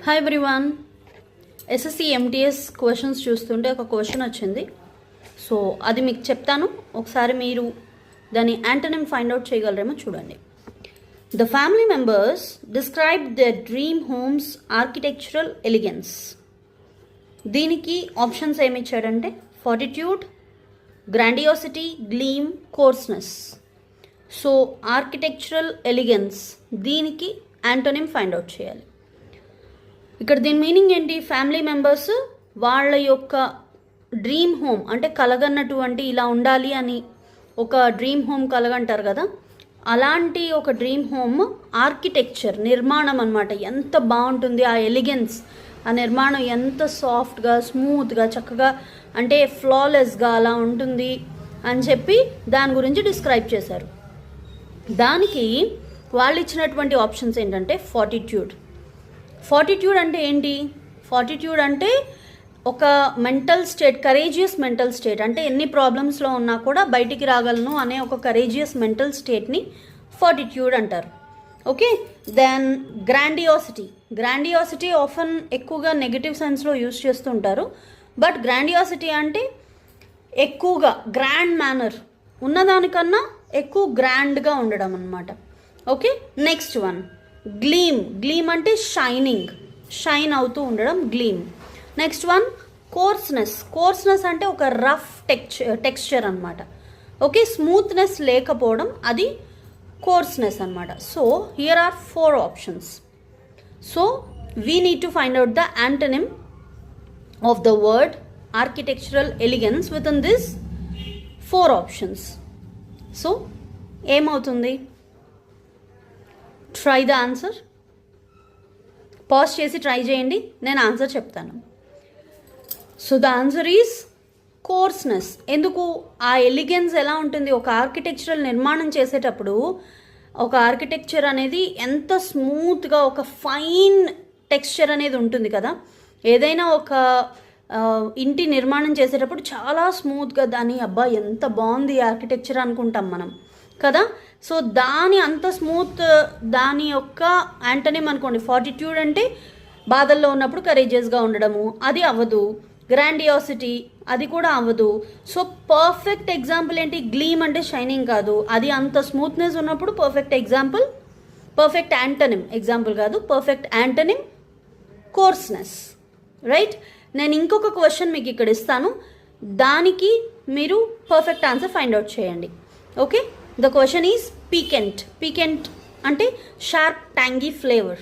Hi everyone. SSC MTS questions చూస్తుంటే ఒక question వచ్చింది. సో అది మీకు చెప్తాను, ఒకసారి మీరు దాని యాంటోనిమ్ ఫైండ్ అవుట్ చేయగలరేమో చూడండి. The family members describe their dream homes architectural elegance. దీనికి ఆప్షన్స్ ఏమి ఇచ్చాడంటే fortitude, grandiosity, gleam, coarseness. So architectural elegance దీనికి యాంటోనిమ్ ఫైండ్ అవుట్ చేయాలి. ఇక్కడ దీని మీనింగ్ ఏంటి? ఫ్యామిలీ మెంబర్స్ వాళ్ళ యొక్క డ్రీమ్ హోమ్ అంటే కలగన్నటువంటి ఇలా ఉండాలి అని ఒక డ్రీమ్ హోమ్ కలగంటారు కదా, అలాంటి ఒక డ్రీమ్ హోమ్ ఆర్కిటెక్చర్ నిర్మాణం అనమాట. ఎంత బాగుంటుంది ఆ ఎలిగెన్స్, ఆ నిర్మాణం ఎంత సాఫ్ట్గా స్మూత్గా చక్కగా అంటే ఫ్లాలెస్గా అలా ఉంటుంది అని చెప్పి దాని గురించి డిస్క్రైబ్ చేశారు. దానికి వాళ్ళు ఇచ్చినటువంటి ఆప్షన్స్ ఏంటంటే ఫార్టిట్యూడ్. ఫార్టిట్యూడ్ అంటే ఏంటి? ఫార్టిట్యూడ్ అంటే ఒక mental state, courageous mental state. అంటే ఎన్ని ప్రాబ్లమ్స్లో ఉన్నా కూడా బయటికి రాగలను అనే ఒక కరేజియస్ మెంటల్ స్టేట్ని ఫార్టిట్యూడ్ అంటారు. Okay, then grandiosity. Grandiosity often ఎక్కువగా నెగిటివ్ సెన్స్లో యూజ్ చేస్తుంటారు. బట్ గ్రాండియాసిటీ అంటే ఎక్కువగా గ్రాండ్ మేనర్, ఉన్నదానికన్నా ఎక్కువ గ్రాండ్గా ఉండడం అన్నమాట. Okay, next one gleam. Gleam అంటే షైనింగ్, షైన్ అవుతూ ఉండడం, gleam. Next one coarseness. Coarseness అంటే ఒక రఫ్ టెక్స్చర్ అనమాట. ఓకే, స్మూత్నెస్ లేకపోవడం, అది కోర్స్నెస్ అనమాట. So here are 4 options. So we need to find out the antonym of the word architectural elegance within this 4 options. So ఏమవుతుంది? Try the answer. Pause చేసి try చేయండి, నేను answer చెప్తాను. So the answer is coarseness. ఎందుకు? ఆ elegance ఎలా ఉంటుంది, ఒక ఆర్కిటెక్చరల్ నిర్మాణం చేసేటప్పుడు ఒక ఆర్కిటెక్చర్ అనేది ఎంత స్మూత్గా ఒక ఫైన్ టెక్స్చర్ అనేది ఉంటుంది కదా. ఏదైనా ఒక ఇంటి నిర్మాణం చేసేటప్పుడు చాలా స్మూత్గా దాని అబ్బా ఎంత బాగుంది ఆర్కిటెక్చర్ అనుకుంటాం మనం కదా. సో దాని అంత స్మూత్ దాని యొక్క యాంటోనిమ్ అనుకోండి ఫార్టిట్యూడ్ అంటే బాధల్లో ఉన్నప్పుడు కరేజియస్గా ఉండడము, అది అవ్వదు. గ్రాండియాసిటీ, అది కూడా అవ్వదు. సో పర్ఫెక్ట్ ఎగ్జాంపుల్ ఏంటి? గ్లీమ్ అంటే షైనింగ్ కాదు, అది అంత స్మూత్నెస్ ఉన్నప్పుడు perfect example, perfect antonym, example కాదు, పర్ఫెక్ట్ యాంటోనిమ్ కోర్స్నెస్. రైట్. నేను ఇంకొక క్వశ్చన్ మీకు ఇక్కడ ఇస్తాను, దానికి మీరు పర్ఫెక్ట్ ఆన్సర్ ఫైండ్ అవుట్ చేయండి. Okay, the question is piquant. Piquant అంటే షార్ప్ ట్యాంగీ ఫ్లేవర్.